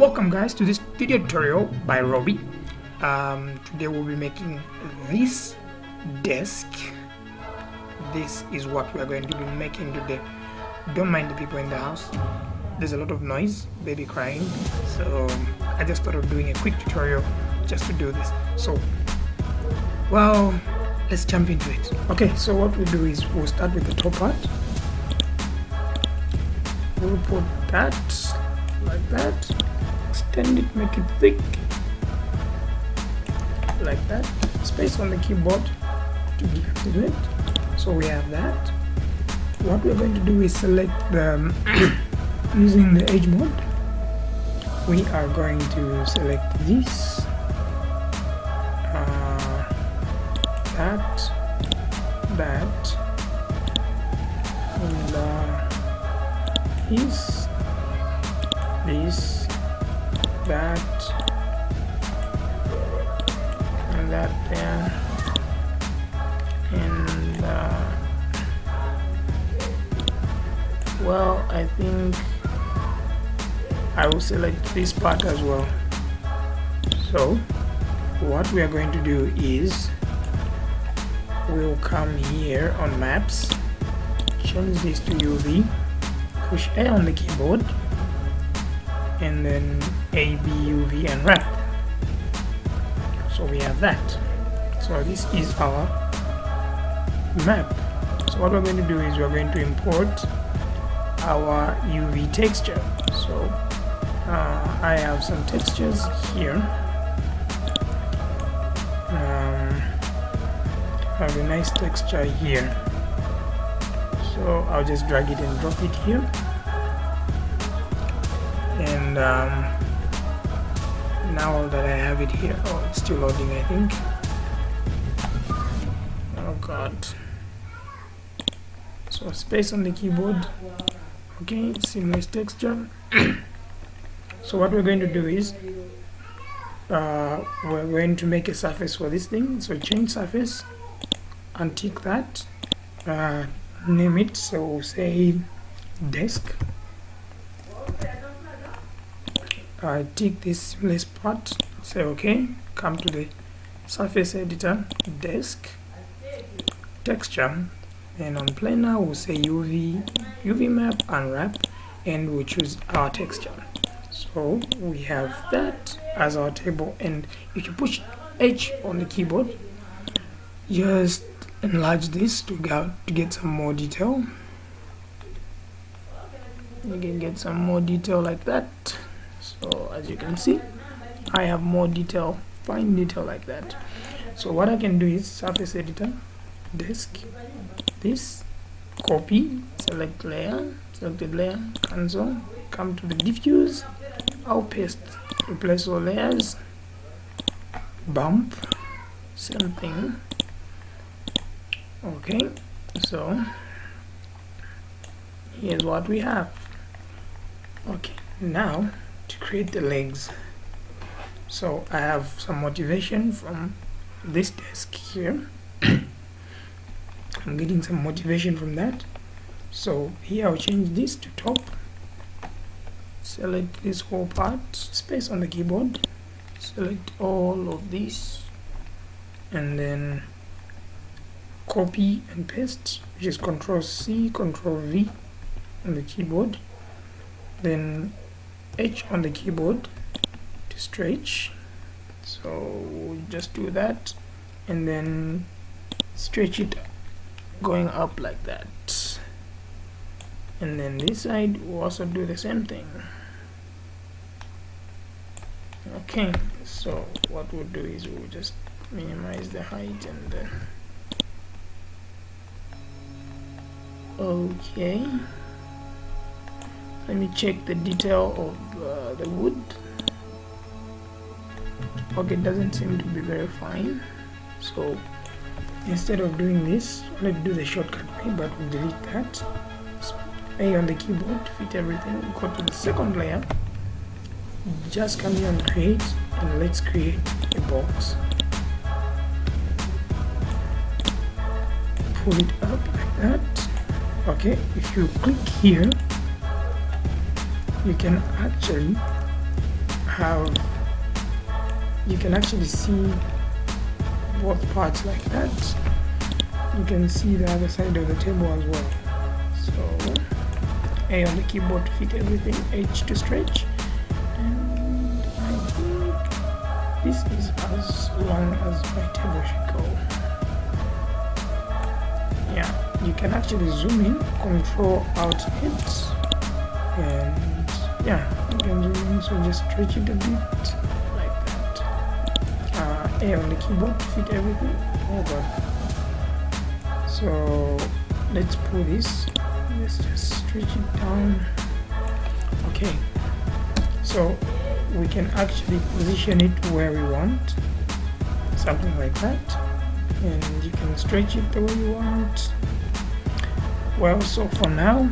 Welcome guys to this video tutorial by Robby. Today we'll be making this desk. This is what we are going to be making today. Don't mind the people in the house. There's a lot of noise, baby crying, so I just thought of doing a quick tutorial just to do this. So, well, let's jump into it. Okay, so what we'll do is we'll start with the top part. We'll put that like that. Extend it, make it thick like that. Space on the keyboard to deactivate. So we have that. What we're going to do is select the using the edge mode. We are going to select this, that, and this, that, and that there, and well, I think I will select this part as well. So what we are going to do is we'll come here on maps, change this to UV, push A on the keyboard, and then A, B, UV, and wrap. So we have that. So this is our map. So what we're going to do is we're going to import our UV texture. So I have some textures here. I have a nice texture here. So I'll just drag it and drop it here. And now that I have it here, oh, it's still loading, I think. Oh god. So space on the keyboard. Okay, seamless texture. So what we're going to do is we're going to make a surface for this thing. So change surface, untick that, name it, so say desk. Tick this seamless part, say OK, come to the surface editor, desk, texture, and on planar we'll say UV map, unwrap, and we'll choose our texture. So we have that as our table, and if you push H on the keyboard, just enlarge this to get some more detail. You can get some more detail like that. So as you can see, I have more detail, fine detail like that. So what I can do is surface editor, desk, this, copy, select layer, selected layer, cancel, come to the diffuse, I'll paste, replace all layers, bump, same thing. Okay, so here's what we have. Okay, now to create the legs. So I have some motivation from this desk here. I'm getting some motivation from that. So here I'll change this to top, select this whole part, space on the keyboard, select all of this, and then copy and paste, which is Ctrl C, Ctrl V on the keyboard, then H on the keyboard to stretch. So we'll just do that, and then stretch it going up like that. And then this side we'll also do the same thing. Okay, so what we'll do is we'll just minimize the height and the okay. Let me check the detail of the wood. Okay, it doesn't seem to be very fine. So instead of doing this, let's do the shortcut way, but we'll delete that. A on the keyboard, fit everything, go to the second layer, just come here and create, and let's create a box. Pull it up like that. Okay, if you click here, you can actually you can actually see both parts like that. You can see the other side of the table as well. So A on the keyboard to fit everything, H to stretch, and I think this is as long as my table should go. Yeah, you can actually zoom in, Control Alt hit, and yeah, you can zoom in, so just stretch it a bit like that. A on the keyboard to fit everything. Oh god. So let's pull this. Let's just stretch it down. Okay, so we can actually position it where we want, something like that, and you can stretch it the way you want. Well, so for now,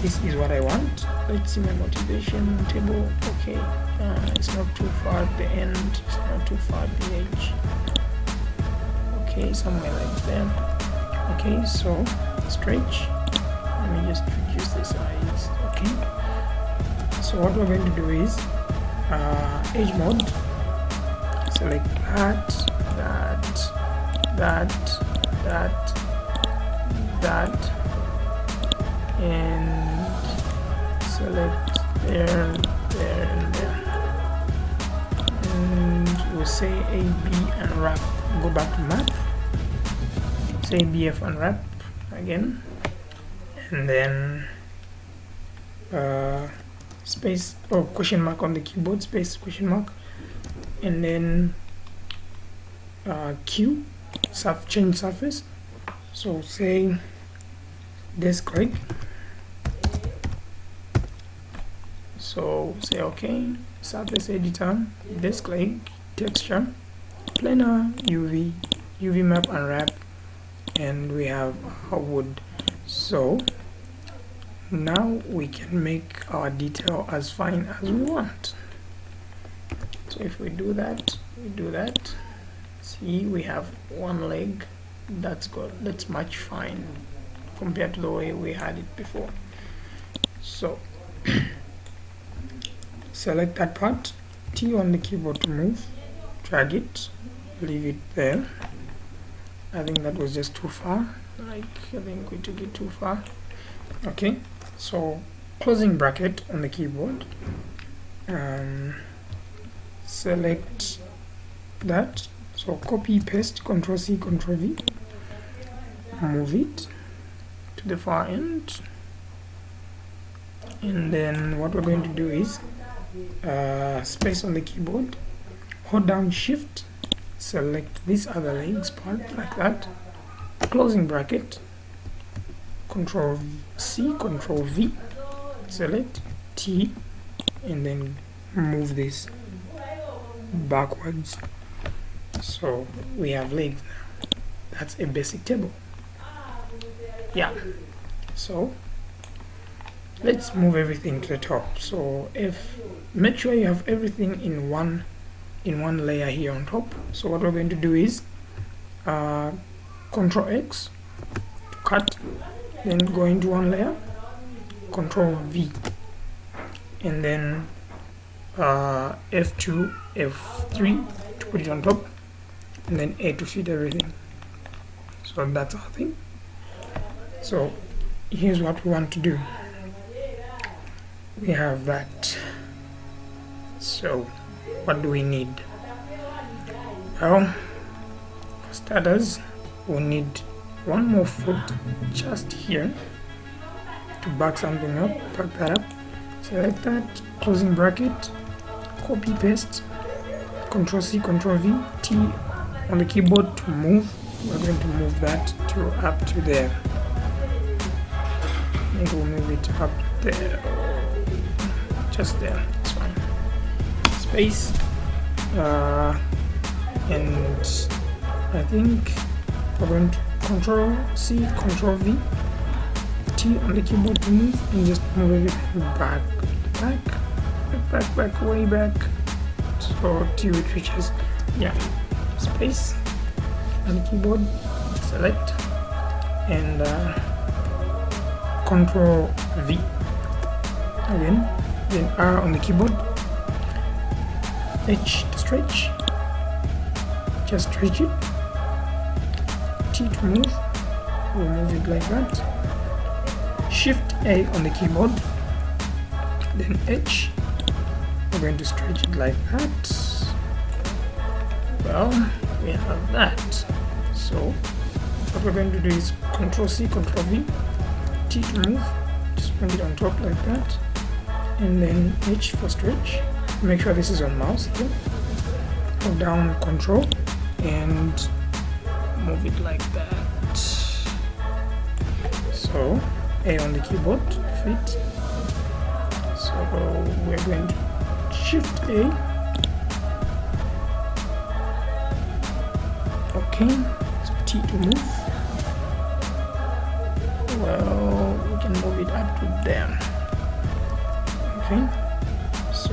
this is what I want. Let's see my motivation table. Okay, it's not too far at the end, it's not too far at the edge. Okay, somewhere like there. Okay, so stretch. Let me just reduce the size. Okay, so what we're going to do is edge mode, select that, and select there, and there, and we'll say A, B, and wrap. Go back to map, say BF and wrap again, and then space or question mark on the keyboard, space question mark, and then Q, change surface. So say desk click. So say okay, surface editor, desk click, texture, planar, UV map and wrap, and we have our wood. So now we can make our detail as fine as we want. So if we do that, see, we have one leg. That's good, that's much fine compared to the way we had it before. So select that part, T on the keyboard to move, drag it, leave it there. I think that was just too far, I think we took it too far. Okay, so closing bracket on the keyboard, select that, so copy, paste, Ctrl C, Ctrl V, move it to the far end, and then what we're going to do is space on the keyboard, hold down Shift, select this other legs part like that, closing bracket, Ctrl C, Ctrl V, select T, and then move this backwards. So we have legs now. That's a basic table. Yeah. So let's move everything to the top. So make sure you have everything in one layer here on top. So what we're going to do is Ctrl X to cut, then go into one layer, Ctrl V, and then F2, F3 to put it on top, and then A to fit everything. So that's our thing. So here's what we want to do. We have that. So what do we need? Well, for starters, we'll need one more foot just here to back something up, back that up. Select that, closing bracket, copy paste, Ctrl C, Ctrl V, T on the keyboard to move. We're going to move that to up to there. Maybe we'll move it up there, just there, it's fine. Space, and I think we're going to Ctrl C, Ctrl V, T on the keyboard to move, and just move everything back, way back. So T switches, yeah. Space on the keyboard, select, and Ctrl V again, then R on the keyboard, H to stretch, just stretch it. T to move, we'll move it like that. Shift A on the keyboard, then H, we're going to stretch it like that. Well, we have that. So what we're going to do is Ctrl C, Ctrl V, T to move, just bring it on top like that, and then H for stretch. Make sure this is on mouse here. Hold down Ctrl and move it like that. So A on the keyboard, fit. So we're going to Shift A. Okay, so T to move. Well, we can move it up to there. Okay, so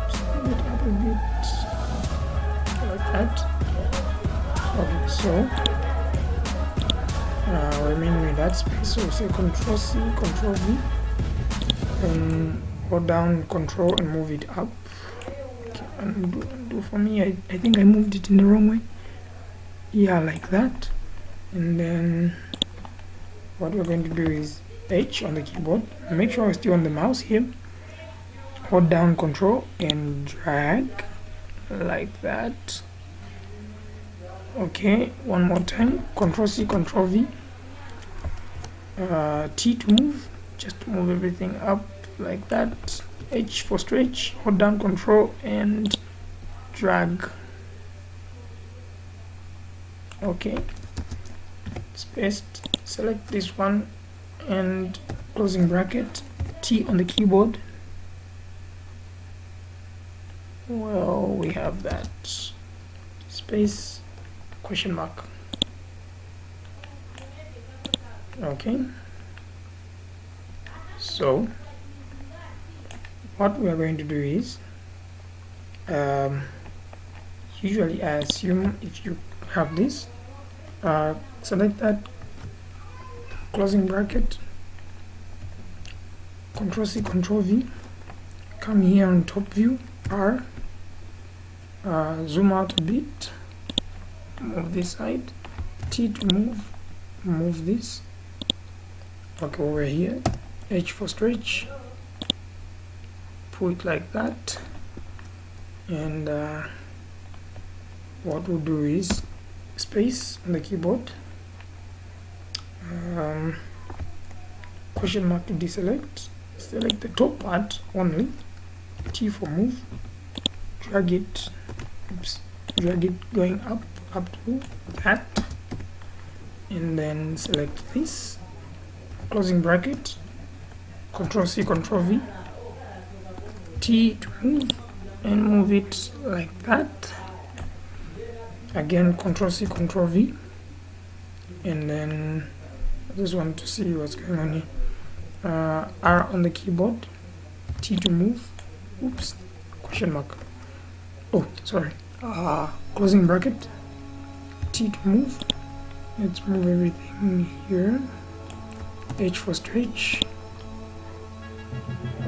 just move it up a bit like that. Okay, so remain with that space. So we say Ctrl C, Ctrl V, and hold down Ctrl and move it up. Okay, undo for me. I think I moved it in the wrong way. Yeah, like that. And then what we're going to do is H on the keyboard. Make sure we're still on the mouse here. Hold down Ctrl and drag like that. Okay, one more time. Ctrl C, Ctrl V. T to move. Just move everything up like that. H for stretch. Hold down Ctrl and drag. Okay, spaced. Select this one and closing bracket, T on the keyboard. Well, we have that. Space, question mark. Okay, so what we are going to do is usually I assume if you have this, select that, closing bracket, Ctrl C, Ctrl V, come here on top view, R, zoom out a bit, move this side, T to move this, okay, over here, H for stretch, pull it like that, and what we'll do is space on the keyboard, question mark to deselect, select the top part only, T for move, drag it, drag it going up to that, and then select this, closing bracket, Ctrl C, Ctrl V, T to move, and move it like that. Again, Ctrl C, Ctrl V, and then I just want to see what's going on here. R on the keyboard, T to move, oops, question mark, oh sorry, closing bracket, T to move, let's move everything here, H for stretch.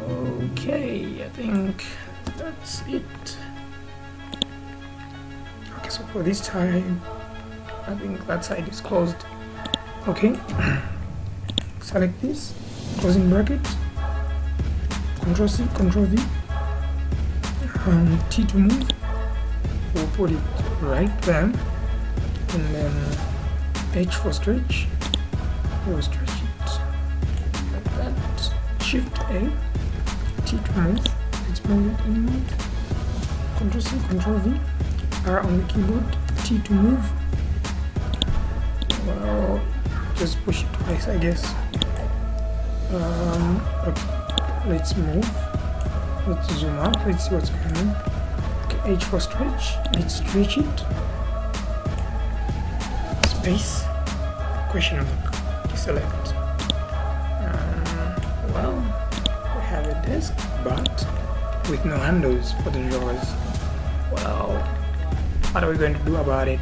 Okay, I think that's it. Okay, so for this time I think that side is closed. Okay, select this, closing bracket, Ctrl C, Ctrl V, T to move, we'll put it right there, and then H for stretch, we'll stretch it like that, Shift A, T to move, let's move it inward, Ctrl C, Ctrl V, R on the keyboard, T to move, well, just push it twice I guess. Okay, let's move, let's zoom out, let's see what's going on. Okay, H for stretch, let's stretch it, space, question mark, deselect. Well, we have a desk but with no handles for the drawers. Well, what are we going to do about it?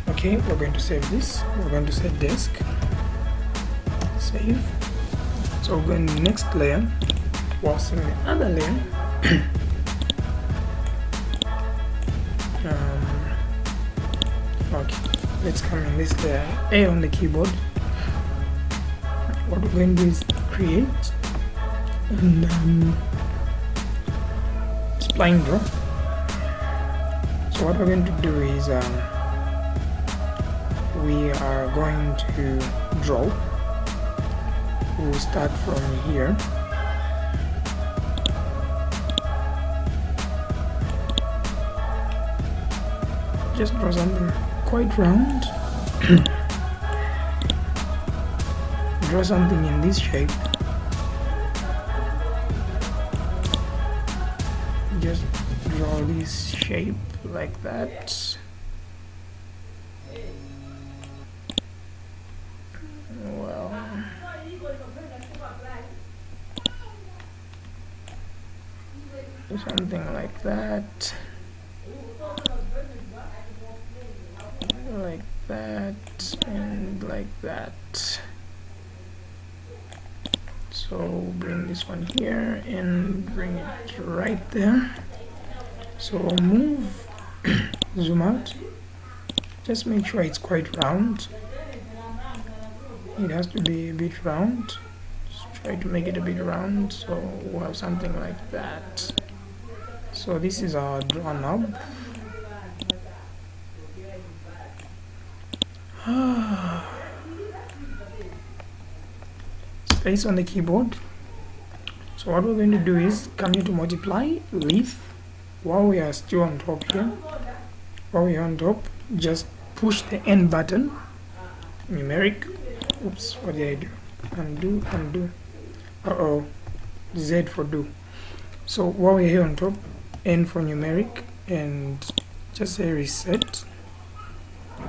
Okay, we're going to save this, we're going to set desk, save. So we're going to the next layer, whilst in the other layer let's come in this layer, A on the keyboard. What we're going to do is create and spline draw. So what we're going to do is we are going to draw. We'll start from here. Just draw something quite round. Draw something in this shape. Just draw this shape like that. Well, something like that. Like that and like that. So bring this one here and bring it right there. So move, zoom out. Just make sure it's quite round. It has to be a bit round. Just try to make it a bit round, so we'll have something like that. So this is our draw knob. Space on the keyboard. So what we're going to do is come here to multiply with, while we are still on top here, while we are on top, just push the N button, numeric. Oops, what did I do? Undo, undo. Z for do. So while we're here on top, N for numeric, and just say reset.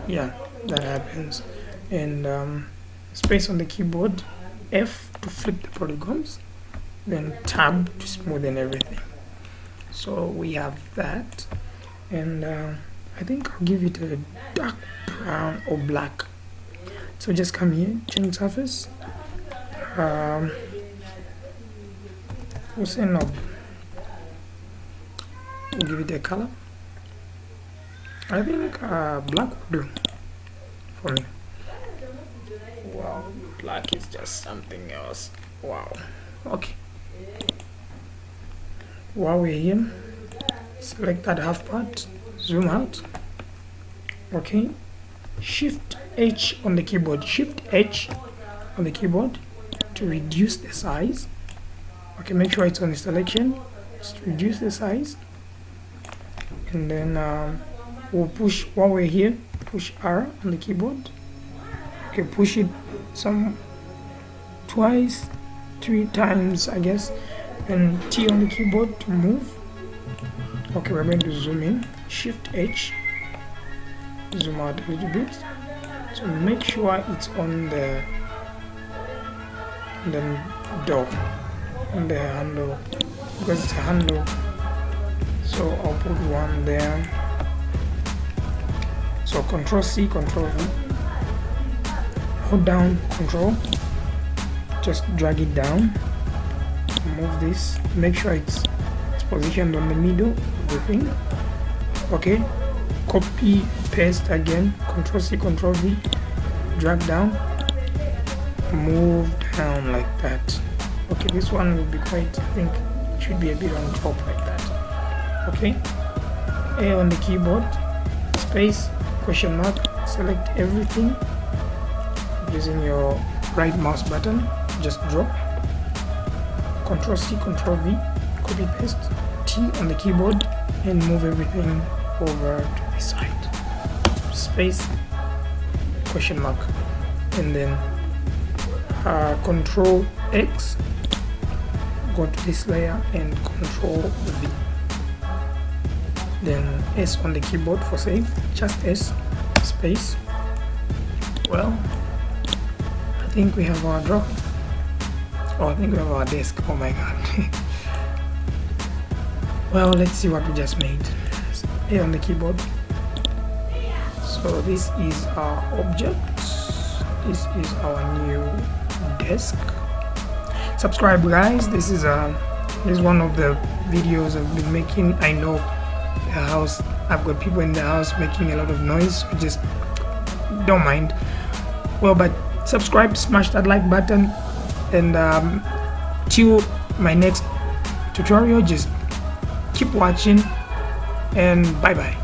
Yeah, that happens. And space on the keyboard, F to flip the polygons, then tab to smoothen everything. So we have that, and I think I'll give it a dark brown or black. So just come here, change surface. We'll say knob. We'll give it a color. I think black will do for me. Wow, black is just something else. Wow. Okay. While we're here, select that half part, zoom out. Okay. Shift H on the keyboard. Shift H on the keyboard to reduce the size. Okay, make sure it's on the selection. Just reduce the size. And then we'll push, while we're here, push R on the keyboard. Okay, push it twice, 3 times, I guess. And T on the keyboard to move. Okay, we're going to zoom in. Shift H. Zoom out a little bit. So make sure it's on the door, on the handle, because it's a handle. So I'll put one there. So Control C, Control V. Hold down Control. Just drag it down. Move this. Make sure it's positioned on the middle of the thing. Okay. Copy, paste again. Control C, Control V. Drag down. Move down like that. Okay, this one will be quite, I think it should be a bit on top like that. Okay. A on the keyboard. Space, question mark. Select everything using your right mouse button. Just drop. Control C, Control V. Copy, paste. T on the keyboard and move everything over to the side. Space, question mark, and then Control X, go to this layer, and Control V. Then S on the keyboard for save, just S, space. Well, I think we have our draw. Oh, I think we have our desk. Oh my god. Well, let's see what we just made. A on the keyboard. So this is our object. This is our new desk. Subscribe, guys. This is one of the videos I've been making. I know the house, I've got people in the house making a lot of noise, so just don't mind. Well, but subscribe, smash that like button, and till my next tutorial, just keep watching, and bye bye.